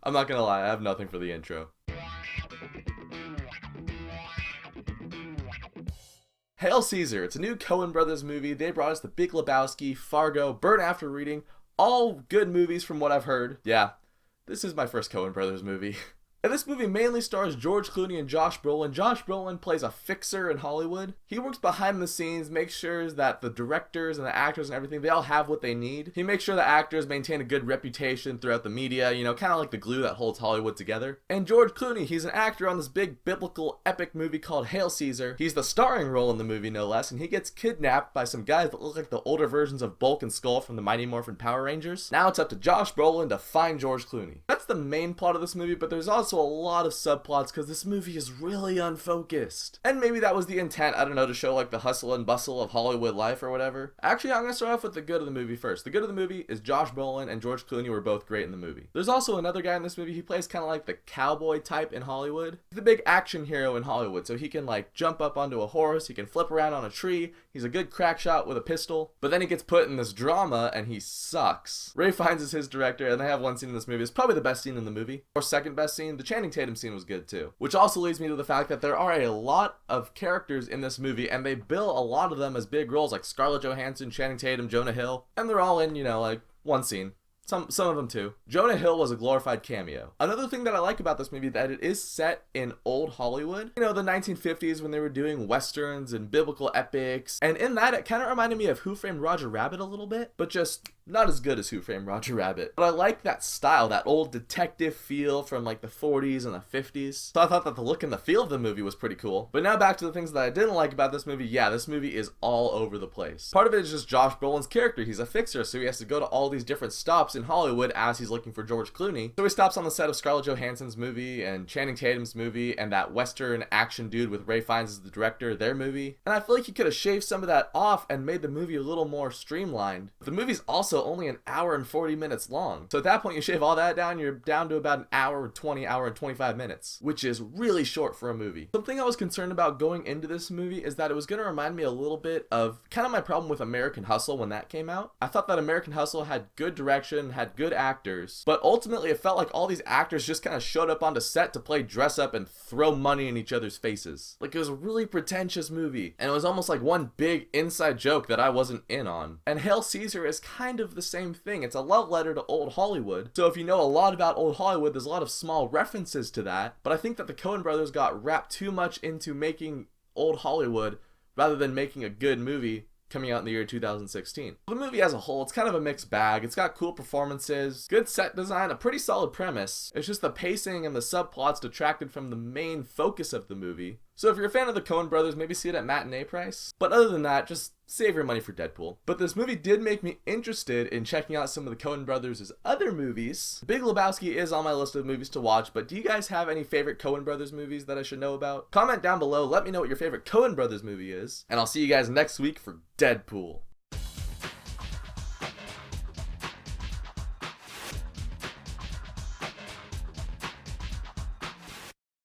I'm not gonna lie, I have nothing for the intro. Hail Caesar, it's a new Coen Brothers movie. They brought us The Big Lebowski, Fargo, Burn After Reading, all good movies from what I've heard. Yeah, this is my first Coen Brothers movie. And this movie mainly stars George Clooney and Josh Brolin. Josh Brolin plays a fixer in Hollywood. He works behind the scenes, makes sure that the directors and the actors and everything, they all have what they need. He makes sure the actors maintain a good reputation throughout the media, you know, kind of like the glue that holds Hollywood together. And George Clooney, he's an actor on this big biblical epic movie called Hail Caesar. He's the starring role in the movie, no less, and he gets kidnapped by some guys that look like the older versions of Bulk and Skull from the Mighty Morphin Power Rangers. Now it's up to Josh Brolin to find George Clooney. That's the main plot of this movie, but there's also a lot of subplots because this movie is really unfocused. And maybe that was the intent, I don't know, to show like the hustle and bustle of Hollywood life or whatever. Actually, I'm gonna start off with the good of the movie first. The good of the movie is Josh Brolin and George Clooney were both great in the movie. There's also another guy in this movie. He plays kind of like the cowboy type in Hollywood. He's the big action hero in Hollywood, so he can like jump up onto a horse, he can flip around on a tree, he's a good crack shot with a pistol, but then he gets put in this drama and he sucks. Ray Fiennes is his director, and they have one scene in this movie. It's probably the best scene in the movie, or second best scene. The Channing Tatum scene was good too. Which also leads me to the fact that there are a lot of characters in this movie, and they bill a lot of them as big roles, like Scarlett Johansson, Channing Tatum, Jonah Hill, and they're all in, you know, like one scene. Some of them too. Jonah Hill was a glorified cameo. Another thing that I like about this movie is that it is set in old Hollywood. You know, the 1950s when they were doing westerns and biblical epics. And in that, it kind of reminded me of Who Framed Roger Rabbit a little bit, but just not as good as Who Framed Roger Rabbit. But I like that style, that old detective feel from like the 40s and the 50s. So I thought that the look and the feel of the movie was pretty cool. But now back to the things that I didn't like about this movie. Yeah, this movie is all over the place. Part of it is just Josh Brolin's character. He's a fixer, so he has to go to all these different stops in Hollywood as he's looking for George Clooney. So he stops on the set of Scarlett Johansson's movie and Channing Tatum's movie and that western action dude with Ray Fiennes as the director, their movie. And I feel like he could have shaved some of that off and made the movie a little more streamlined. But the movie's also only an hour and 40 minutes long. So at that point, you shave all that down, you're down to about an hour and 25 minutes, which is really short for a movie. Something I was concerned about going into this movie is that it was going to remind me a little bit of kind of my problem with American Hustle when that came out. I thought that American Hustle had good direction, had good actors, but ultimately it felt like all these actors just kind of showed up onto set to play dress up and throw money in each other's faces. Like, it was a really pretentious movie, and it was almost like one big inside joke that I wasn't in on. And Hail Caesar is kind of the same thing. It's a love letter to old Hollywood. So if you know a lot about old Hollywood, there's a lot of small references to that, but I think that the Coen brothers got wrapped too much into making old Hollywood rather than making a good movie coming out in the year 2016. The movie as a whole, it's kind of a mixed bag. It's got cool performances, good set design, a pretty solid premise. It's just the pacing and the subplots detracted from the main focus of the movie. So if you're a fan of the Coen brothers, maybe see it at matinee price. But other than that, just save your money for Deadpool. But this movie did make me interested in checking out some of the Coen brothers' other movies. Big Lebowski is on my list of movies to watch, but do you guys have any favorite Coen brothers movies that I should know about? Comment down below, let me know what your favorite Coen brothers movie is, and I'll see you guys next week for Deadpool.